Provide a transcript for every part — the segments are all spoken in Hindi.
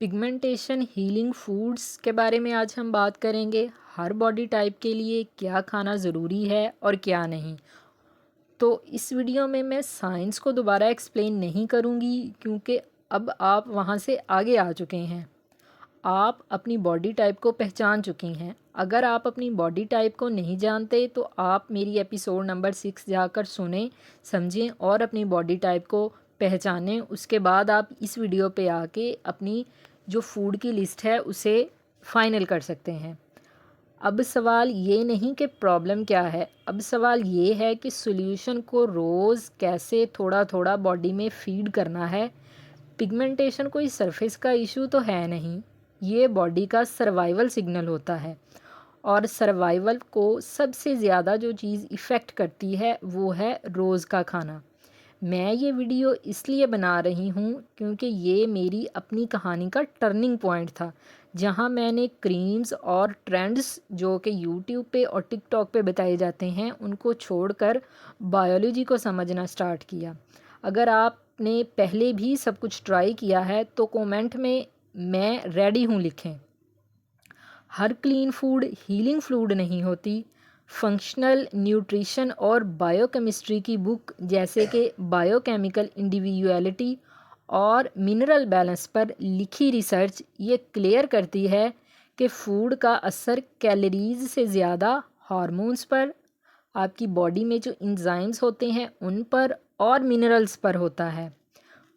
पिगमेंटेशन हीलिंग फूड्स के बारे में आज हम बात करेंगे। हर बॉडी टाइप के लिए क्या खाना ज़रूरी है और क्या नहीं। तो इस वीडियो में मैं साइंस को दोबारा एक्सप्लेन नहीं करूँगी, क्योंकि अब आप वहाँ से आगे आ चुके हैं। आप अपनी बॉडी टाइप को पहचान चुकी हैं। अगर आप अपनी बॉडी टाइप को नहीं जानते तो आप मेरी एपिसोड नंबर 6 जाकर सुने, समझें और अपनी बॉडी टाइप को पहचानें। उसके बाद आप इस वीडियो पे आके अपनी जो फूड की लिस्ट है उसे फाइनल कर सकते हैं। अब सवाल ये नहीं कि प्रॉब्लम क्या है, अब सवाल ये है कि सॉल्यूशन को रोज़ कैसे थोड़ा थोड़ा बॉडी में फीड करना है। पिगमेंटेशन कोई सरफेस का इशू तो है नहीं, ये बॉडी का सर्वाइवल सिग्नल होता है। और सर्वाइवल को सबसे ज़्यादा जो चीज़ इफ़ेक्ट करती है वो है रोज़ का खाना। मैं ये वीडियो इसलिए बना रही हूँ क्योंकि ये मेरी अपनी कहानी का टर्निंग पॉइंट था, जहाँ मैंने क्रीम्स और ट्रेंड्स जो कि यूट्यूब पे और टिकटॉक पे बताए जाते हैं उनको छोड़कर बायोलॉजी को समझना स्टार्ट किया। अगर आपने पहले भी सब कुछ ट्राई किया है तो कमेंट में मैं रेडी हूँ लिखें। हर क्लीन फूड हीलिंग फूड नहीं होती। फंक्शनल न्यूट्रिशन और बायोकेमिस्ट्री की बुक जैसे कि बायोकेमिकल इंडिविजुअलिटी और मिनरल बैलेंस पर लिखी रिसर्च ये क्लियर करती है कि फूड का असर कैलोरीज से ज़्यादा हार्मोन्स पर, आपकी बॉडी में जो इंजाइम्स होते हैं उन पर और मिनरल्स पर होता है।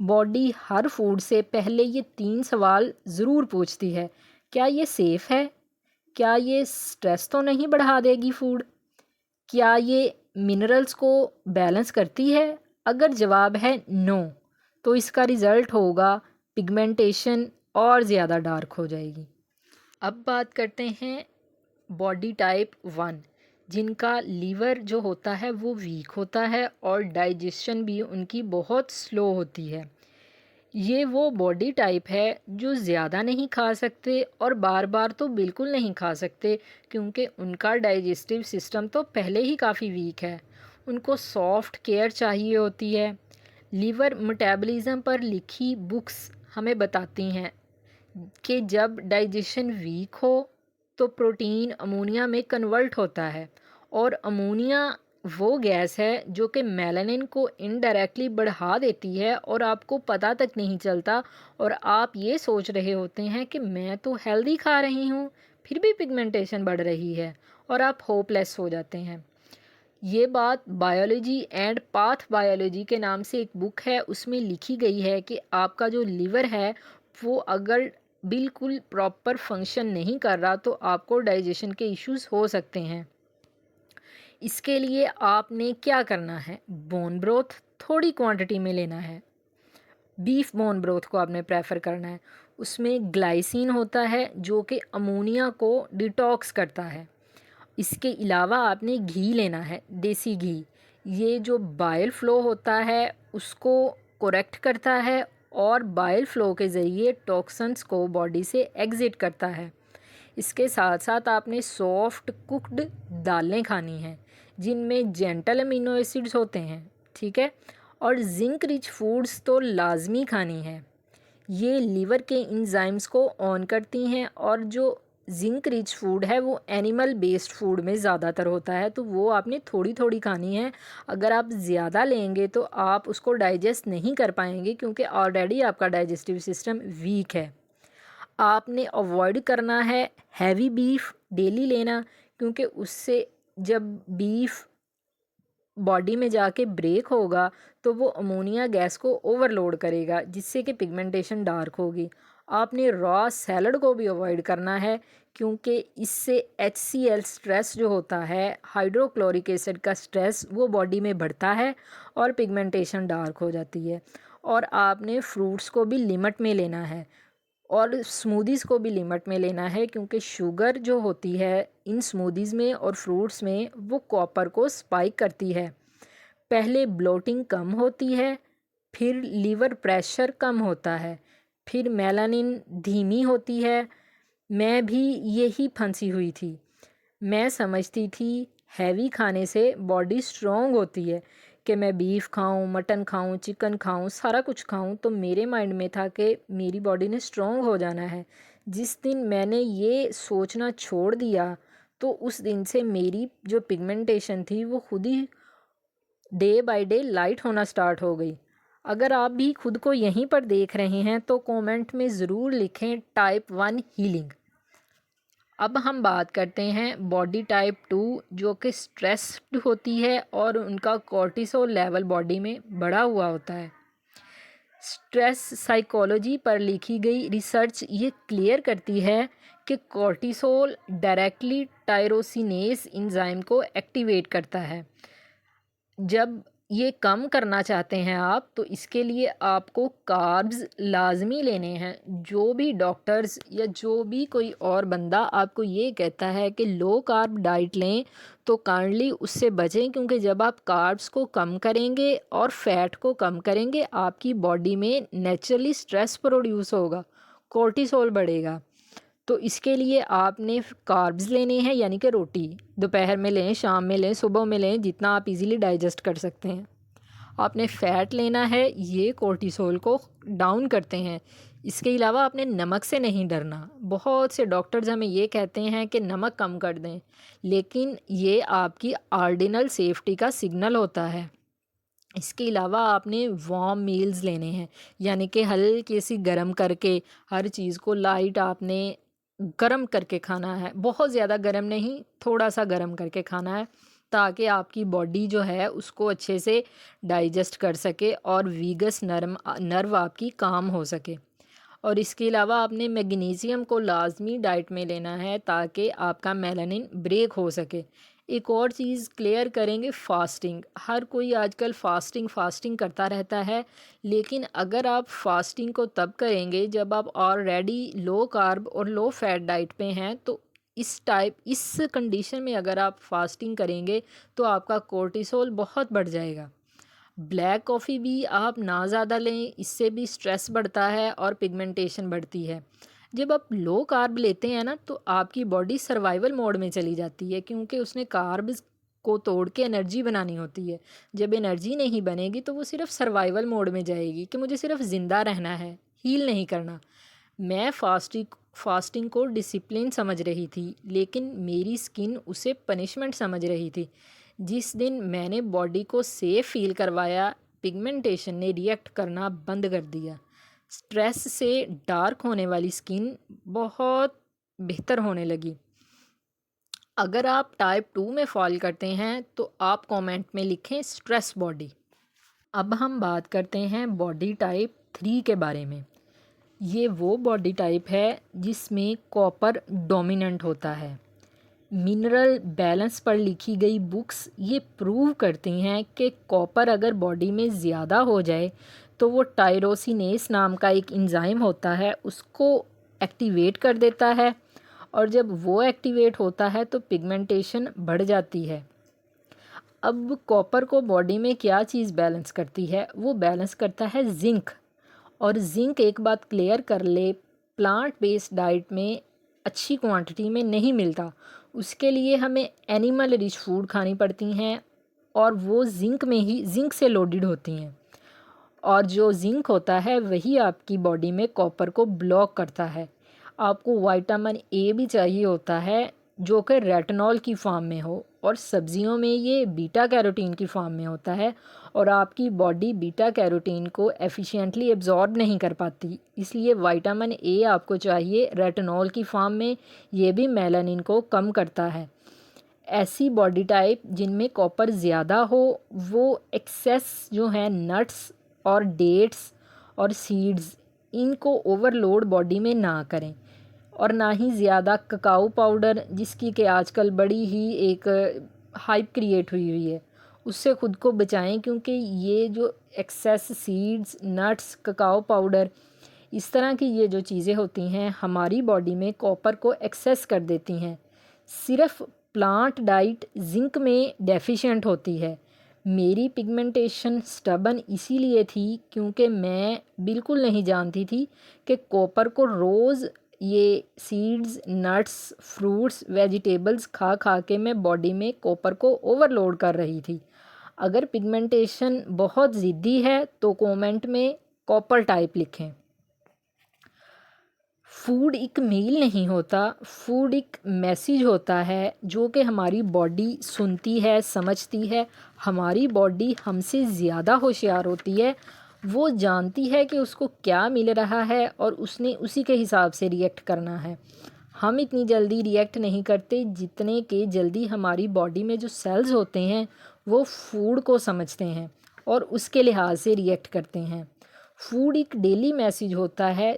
बॉडी हर फूड से पहले ये 3 सवाल ज़रूर पूछती है। क्या ये सेफ़ है? क्या ये स्ट्रेस तो नहीं बढ़ा देगी फूड? क्या ये मिनरल्स को बैलेंस करती है? अगर जवाब है नो, तो इसका रिज़ल्ट होगा पिगमेंटेशन और ज़्यादा डार्क हो जाएगी। अब बात करते हैं बॉडी टाइप 1, जिनका लीवर जो होता है वो वीक होता है और डाइजेशन भी उनकी बहुत स्लो होती है। ये वो बॉडी टाइप है जो ज़्यादा नहीं खा सकते और बार बार तो बिल्कुल नहीं खा सकते, क्योंकि उनका डाइजेस्टिव सिस्टम तो पहले ही काफ़ी वीक है। उनको सॉफ्ट केयर चाहिए होती है। लीवर मेटाबॉलिज्म पर लिखी बुक्स हमें बताती हैं कि जब डाइजेशन वीक हो तो प्रोटीन अमोनिया में कन्वर्ट होता है, और अमोनिया वो गैस है जो कि मेलानिन को इनडायरेक्टली बढ़ा देती है और आपको पता तक नहीं चलता। और आप ये सोच रहे होते हैं कि मैं तो हेल्दी खा रही हूँ, फिर भी पिगमेंटेशन बढ़ रही है, और आप होपलेस हो जाते हैं। ये बात बायोलॉजी एंड पाथ बायोलॉजी के नाम से एक बुक है, उसमें लिखी गई है कि आपका जो लीवर है वो अगर बिल्कुल प्रॉपर फंक्शन नहीं कर रहा तो आपको डाइजेशन के इश्यूज हो सकते हैं। इसके लिए आपने क्या करना है, बोन ब्रोथ थोड़ी क्वांटिटी में लेना है। बीफ बोन ब्रोथ को आपने प्रेफर करना है। उसमें ग्लाइसिन होता है जो कि अमोनिया को डिटॉक्स करता है। इसके अलावा आपने घी लेना है, देसी घी। ये जो बाइल फ्लो होता है उसको करेक्ट करता है और बाइल फ्लो के ज़रिए टॉक्सिन्स को बॉडी से एग्ज़िट करता है। इसके साथ साथ आपने सॉफ्ट कुक्ड दालें खानी हैं जिनमें जेंटल अमीनो एसिड्स होते हैं, ठीक है। और जिंक रिच फूड्स तो लाजमी खानी है। ये लीवर के इंजाइम्स को ऑन करती हैं, और जो जिंक रिच फूड है वो एनिमल बेस्ड फूड में ज़्यादातर होता है, तो वो आपने थोड़ी थोड़ी खानी है। अगर आप ज़्यादा लेंगे तो आप उसको डाइजेस्ट नहीं कर पाएंगे, क्योंकि ऑलरेडी आपका डाइजेस्टिव सिस्टम वीक है। आपने अवॉइड करना है हैवी बीफ डेली लेना, क्योंकि उससे जब बीफ बॉडी में जाके ब्रेक होगा तो वो अमोनिया गैस को ओवरलोड करेगा, जिससे कि पिगमेंटेशन डार्क होगी। आपने रॉ सैलड को भी अवॉइड करना है, क्योंकि इससे HCl स्ट्रेस जो होता है, हाइड्रोक्लोरिक एसिड का स्ट्रेस, वो बॉडी में बढ़ता है और पिगमेंटेशन डार्क हो जाती है। और आपने फ्रूट्स को भी लिमिट में लेना है और स्मूदीज़ को भी लिमिट में लेना है, क्योंकि शुगर जो होती है इन स्मूदीज़ में और फ्रूट्स में वो कॉपर को स्पाइक करती है। पहले ब्लोटिंग कम होती है, फिर लीवर प्रेशर कम होता है, फिर मेलानिन धीमी होती है। मैं भी यही फंसी हुई थी। मैं समझती थी हैवी खाने से बॉडी स्ट्रॉन्ग होती है, कि मैं बीफ खाऊं, मटन खाऊं, चिकन खाऊं, सारा कुछ खाऊं, तो मेरे माइंड में था कि मेरी बॉडी ने स्ट्रॉन्ग हो जाना है। जिस दिन मैंने ये सोचना छोड़ दिया तो उस दिन से मेरी जो पिगमेंटेशन थी वो खुद ही डे बाय डे लाइट होना स्टार्ट हो गई। अगर आप भी खुद को यहीं पर देख रहे हैं तो कमेंट में ज़रूर लिखें टाइप 1 हीलिंग। अब हम बात करते हैं बॉडी टाइप 2 जो कि स्ट्रेस्ड होती है और उनका कॉर्टिसोल लेवल बॉडी में बढ़ा हुआ होता है। स्ट्रेस साइकोलॉजी पर लिखी गई रिसर्च ये क्लियर करती है कि कॉर्टिसोल डायरेक्टली टायरोसिनेस एंजाइम को एक्टिवेट करता है। जब ये कम करना चाहते हैं आप तो इसके लिए आपको कार्ब्स लाजमी लेने हैं। जो भी डॉक्टर्स या जो भी कोई और बंदा आपको ये कहता है कि लो कार्ब डाइट लें तो काइंडली उससे बचें, क्योंकि जब आप कार्ब्स को कम करेंगे और फैट को कम करेंगे आपकी बॉडी में नेचुरली स्ट्रेस प्रोड्यूस होगा, कोर्टिसोल बढ़ेगा। तो इसके लिए आपने कार्ब्स लेने हैं, यानी कि रोटी दोपहर में लें, शाम में लें, सुबह में लें, जितना आप इजीली डाइजेस्ट कर सकते हैं। आपने फ़ैट लेना है, ये कोर्टिसोल को डाउन करते हैं। इसके अलावा आपने नमक से नहीं डरना। बहुत से डॉक्टर्स हमें ये कहते हैं कि नमक कम कर दें, लेकिन ये आपकी आर्डिनल सेफ्टी का सिग्नल होता है। इसके अलावा आपने वार्म मील्स लेने हैं, यानी कि हल्की सी गर्म करके हर चीज़ को लाइट आपने गरम करके खाना है। बहुत ज़्यादा गरम नहीं, थोड़ा सा गरम करके खाना है ताकि आपकी बॉडी जो है उसको अच्छे से डाइजेस्ट कर सके और वीगस नर्व आपकी काम हो सके। और इसके अलावा आपने मैग्नीशियम को लाजमी डाइट में लेना है ताकि आपका मेलानिन ब्रेक हो सके। एक और चीज़ क्लियर करेंगे, फास्टिंग। हर कोई आजकल फास्टिंग करता रहता है, लेकिन अगर आप फास्टिंग को तब करेंगे जब आप ऑलरेडी लो कार्ब और लो फैट डाइट पे हैं, तो इस कंडीशन में अगर आप फास्टिंग करेंगे तो आपका कोर्टिसोल बहुत बढ़ जाएगा। ब्लैक कॉफ़ी भी आप ना ज़्यादा लें, इससे भी स्ट्रेस बढ़ता है और पिगमेंटेशन बढ़ती है। जब आप लो कार्ब लेते हैं ना तो आपकी बॉडी सर्वाइवल मोड में चली जाती है, क्योंकि उसने कार्ब्स को तोड़ के एनर्जी बनानी होती है। जब एनर्जी नहीं बनेगी तो वो सिर्फ सर्वाइवल मोड में जाएगी कि मुझे सिर्फ ज़िंदा रहना है, हील नहीं करना। मैं फास्टिंग को डिसिप्लिन समझ रही थी, लेकिन मेरी स्किन उसे पनिशमेंट समझ रही थी। जिस दिन मैंने बॉडी को सेफ फील करवाया, पिगमेंटेशन ने रिएक्ट करना बंद कर दिया। स्ट्रेस से डार्क होने वाली स्किन बहुत बेहतर होने लगी। अगर आप टाइप 2 में फॉल करते हैं तो आप कमेंट में लिखें स्ट्रेस बॉडी। अब हम बात करते हैं बॉडी टाइप 3 के बारे में। ये वो बॉडी टाइप है जिसमें कॉपर डोमिनेंट होता है। मिनरल बैलेंस पर लिखी गई बुक्स ये प्रूव करती हैं कि कॉपर अगर बॉडी में ज़्यादा हो जाए तो वो टायरोसिनेस नाम का एक एंजाइम होता है, उसको एक्टिवेट कर देता है, और जब वो एक्टिवेट होता है तो पिगमेंटेशन बढ़ जाती है। अब कॉपर को बॉडी में क्या चीज़ बैलेंस करती है? वो बैलेंस करता है जिंक। और जिंक, एक बात क्लियर कर ले, प्लांट बेस्ड डाइट में अच्छी क्वांटिटी में नहीं मिलता। उसके लिए हमें एनिमल रिच फूड खानी पड़ती हैं और वो जिंक से लोडेड होती हैं। और जो जिंक होता है वही आपकी बॉडी में कॉपर को ब्लॉक करता है। आपको विटामिन ए भी चाहिए होता है जो कि रेटिनॉल की फॉर्म में हो, और सब्जियों में ये बीटा कैरोटीन की फॉर्म में होता है, और आपकी बॉडी बीटा कैरोटीन को एफिशिएंटली एब्जॉर्ब नहीं कर पाती, इसलिए विटामिन ए आपको चाहिए रेटिनॉल की फॉर्म में। ये भी मेलानिन को कम करता है। ऐसी बॉडी टाइप जिनमें कॉपर ज़्यादा हो वो एक्सेस जो है नट्स और डेट्स और सीड्स, इनको ओवरलोड बॉडी में ना करें, और ना ही ज़्यादा ककाओ पाउडर, जिसकी कि आजकल बड़ी ही एक हाइप क्रिएट हुई है, उससे ख़ुद को बचाएं, क्योंकि ये जो excess seeds, nuts, cacao powder, इस तरह की ये जो चीज़ें होती हैं हमारी बॉडी में कॉपर को एक्सेस कर देती हैं। सिर्फ प्लांट डाइट जिंक में डेफिशिएंट होती है। मेरी पिगमेंटेशन स्टबन इसीलिए थी क्योंकि मैं बिल्कुल नहीं जानती थी कि कॉपर को रोज़ ये सीड्स, नट्स, फ्रूट्स, वेजिटेबल्स खा खा के मैं बॉडी में कॉपर को ओवरलोड कर रही थी। अगर पिगमेंटेशन बहुत ज़िद्दी है तो कमेंट में कॉपर टाइप लिखें। फूड एक मील नहीं होता, फूड एक मैसेज होता है जो कि हमारी बॉडी सुनती है, समझती है। हमारी बॉडी हमसे ज़्यादा होशियार होती है, वो जानती है कि उसको क्या मिल रहा है और उसने उसी के हिसाब से रिएक्ट करना है। हम इतनी जल्दी रिएक्ट नहीं करते जितने के जल्दी हमारी बॉडी में जो सेल्स होते हैं वो फूड को समझते हैं और उसके लिहाज से रिएक्ट करते हैं। फूड एक डेली मैसेज होता है,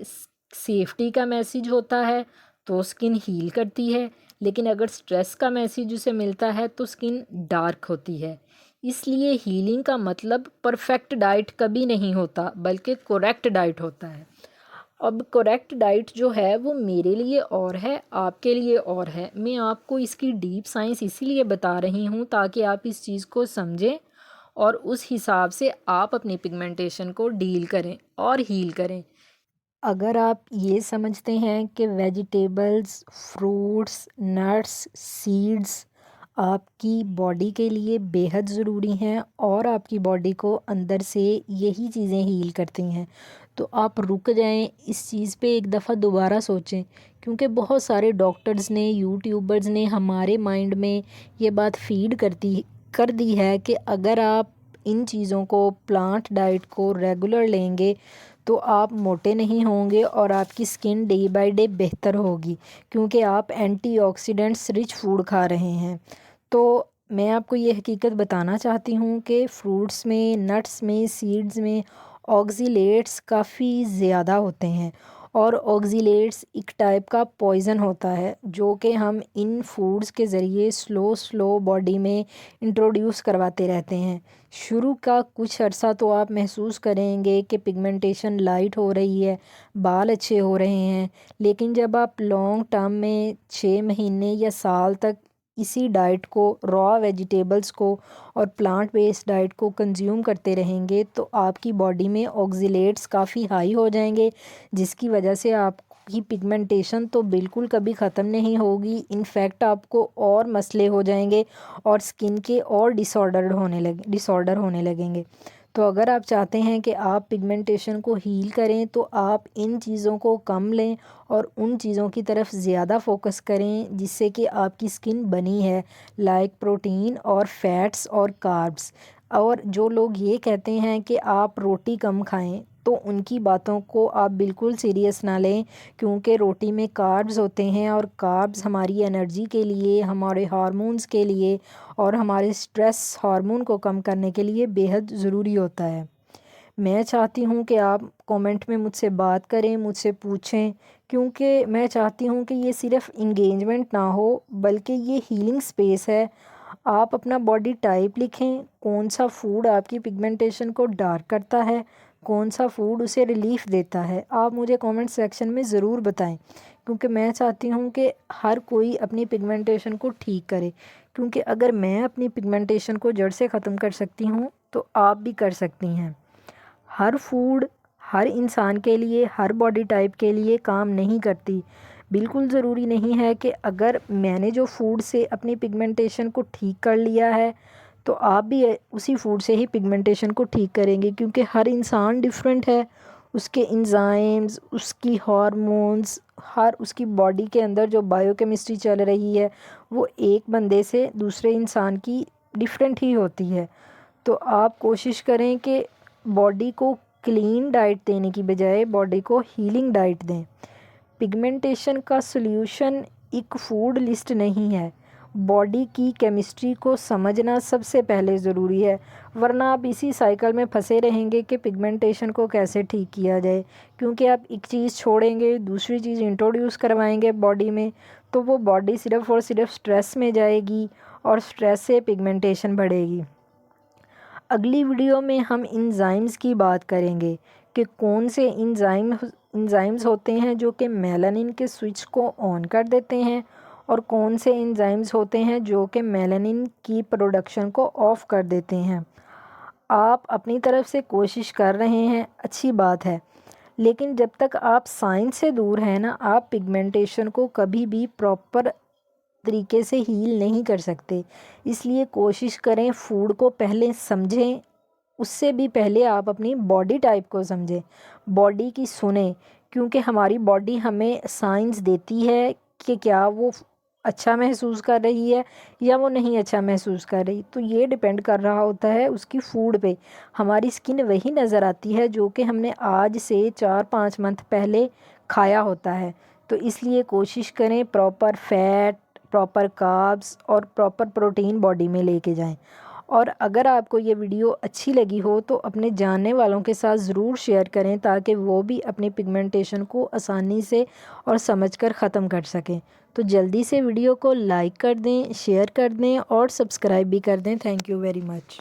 सेफ्टी का मैसेज होता है तो स्किन हील करती है, लेकिन अगर स्ट्रेस का मैसेज उसे मिलता है तो स्किन डार्क होती है। इसलिए हीलिंग का मतलब परफेक्ट डाइट कभी नहीं होता, बल्कि करेक्ट डाइट होता है। अब करेक्ट डाइट जो है वो मेरे लिए और है, आपके लिए और है। मैं आपको इसकी डीप साइंस इसीलिए बता रही हूँ ताकि आप इस चीज़ को समझें और उस हिसाब से आप अपनी पिगमेंटेशन को डील करें और हील करें। अगर आप ये समझते हैं कि वेजिटेबल्स, फ्रूट्स, नट्स, सीड्स आपकी बॉडी के लिए बेहद ज़रूरी हैं और आपकी बॉडी को अंदर से यही चीज़ें हील करती हैं, तो आप रुक जाएं, इस चीज़ पे एक दफ़ा दोबारा सोचें। क्योंकि बहुत सारे डॉक्टर्स ने, यूट्यूबर्स ने हमारे माइंड में ये बात फीड कर दी है कि अगर आप इन चीज़ों को, प्लांट डाइट को रेगुलर लेंगे तो आप मोटे नहीं होंगे और आपकी स्किन डे बाय डे बेहतर होगी, क्योंकि आप एंटीऑक्सीडेंट्स रिच फूड खा रहे हैं। तो मैं आपको ये हकीकत बताना चाहती हूँ कि फ्रूट्स में, नट्स में, सीड्स में ऑक्सीलेट्स काफ़ी ज़्यादा होते हैं और ऑक्सीलेट्स एक टाइप का पॉइज़न होता है जो कि हम इन फूड्स के ज़रिए स्लो स्लो बॉडी में इंट्रोड्यूस करवाते रहते हैं। शुरू का कुछ अर्सा तो आप महसूस करेंगे कि पिगमेंटेशन लाइट हो रही है, बाल अच्छे हो रहे हैं, लेकिन जब आप लॉन्ग टर्म में 6 महीने या साल तक इसी डाइट को, रॉ वेजिटेबल्स को और प्लांट बेस्ड डाइट को कंज्यूम करते रहेंगे तो आपकी बॉडी में ऑक्सीलेट्स काफ़ी हाई हो जाएंगे, जिसकी वजह से आपकी पिगमेंटेशन तो बिल्कुल कभी ख़त्म नहीं होगी। इनफैक्ट आपको और मसले हो जाएंगे और स्किन के और डिसऑर्डर होने लगेंगे। तो अगर आप चाहते हैं कि आप पिगमेंटेशन को हील करें तो आप इन चीज़ों को कम लें और उन चीज़ों की तरफ ज़्यादा फोकस करें जिससे कि आपकी स्किन बनी है, लाइक प्रोटीन और फैट्स और कार्ब्स। और जो लोग ये कहते हैं कि आप रोटी कम खाएं तो उनकी बातों को आप बिल्कुल सीरियस ना लें, क्योंकि रोटी में कार्ब्स होते हैं और कार्ब्स हमारी एनर्जी के लिए, हमारे हार्मोन्स के लिए और हमारे स्ट्रेस हार्मोन को कम करने के लिए बेहद ज़रूरी होता है। मैं चाहती हूँ कि आप कमेंट में मुझसे बात करें, मुझसे पूछें, क्योंकि मैं चाहती हूँ कि ये सिर्फ़ इंगेजमेंट ना हो बल्कि ये हीलिंग स्पेस है। आप अपना बॉडी टाइप लिखें, कौन सा फूड आपकी पिगमेंटेशन को डार्क करता है, कौन सा फूड उसे रिलीफ़ देता है। आप मुझे कमेंट सेक्शन में ज़रूर बताएं, क्योंकि मैं चाहती हूँ कि हर कोई अपनी पिगमेंटेशन को ठीक करे। क्योंकि अगर मैं अपनी पिगमेंटेशन को जड़ से ख़त्म कर सकती हूँ तो आप भी कर सकती हैं। हर फूड हर इंसान के लिए, हर बॉडी टाइप के लिए काम नहीं करती। बिल्कुल ज़रूरी नहीं है कि अगर मैंने जो फूड से अपनी पिगमेंटेशन को ठीक कर लिया है तो आप भी उसी फूड से ही पिगमेंटेशन को ठीक करेंगे, क्योंकि हर इंसान डिफरेंट है। उसके एंजाइम्स, उसकी हार्मोन्स, हर उसकी बॉडी के अंदर जो बायोकेमिस्ट्री चल रही है वो एक बंदे से दूसरे इंसान की डिफरेंट ही होती है। तो आप कोशिश करें कि बॉडी को क्लीन डाइट देने की बजाय बॉडी को हीलिंग डाइट दें। पिगमेंटेशन का सॉल्यूशन एक फूड लिस्ट नहीं है, बॉडी की केमिस्ट्री को समझना सबसे पहले ज़रूरी है, वरना आप इसी साइकिल में फंसे रहेंगे कि पिगमेंटेशन को कैसे ठीक किया जाए। क्योंकि आप एक चीज़ छोड़ेंगे, दूसरी चीज़ इंट्रोड्यूस करवाएंगे बॉडी में, तो वो बॉडी सिर्फ़ और सिर्फ स्ट्रेस में जाएगी और स्ट्रेस से पिगमेंटेशन बढ़ेगी। अगली वीडियो में हम इंजाइम्स की बात करेंगे कि कौन से इंजाइम्स होते हैं जो कि मेलानिन के स्विच को ऑन कर देते हैं और कौन से इंजाइम्स होते हैं जो कि मेलानिन की प्रोडक्शन को ऑफ कर देते हैं। आप अपनी तरफ से कोशिश कर रहे हैं, अच्छी बात है, लेकिन जब तक आप साइंस से दूर हैं ना, आप पिगमेंटेशन को कभी भी प्रॉपर तरीके से हील नहीं कर सकते। इसलिए कोशिश करें फूड को पहले समझें, उससे भी पहले आप अपनी बॉडी टाइप को समझें, बॉडी की सुने, क्योंकि हमारी बॉडी हमें साइंस देती है कि क्या वो अच्छा महसूस कर रही है या वो नहीं अच्छा महसूस कर रही। तो ये डिपेंड कर रहा होता है उसकी फ़ूड पे। हमारी स्किन वही नज़र आती है जो कि हमने आज से 4-5 मंथ पहले खाया होता है। तो इसलिए कोशिश करें प्रॉपर फैट, प्रॉपर कार्ब्स और प्रॉपर प्रोटीन बॉडी में लेके जाएं। और अगर आपको ये वीडियो अच्छी लगी हो तो अपने जानने वालों के साथ ज़रूर शेयर करें ताकि वो भी अपनी पिगमेंटेशन को आसानी से और समझकर ख़त्म कर सकें। तो जल्दी से वीडियो को लाइक कर दें, शेयर कर दें और सब्सक्राइब भी कर दें। Thank you very much.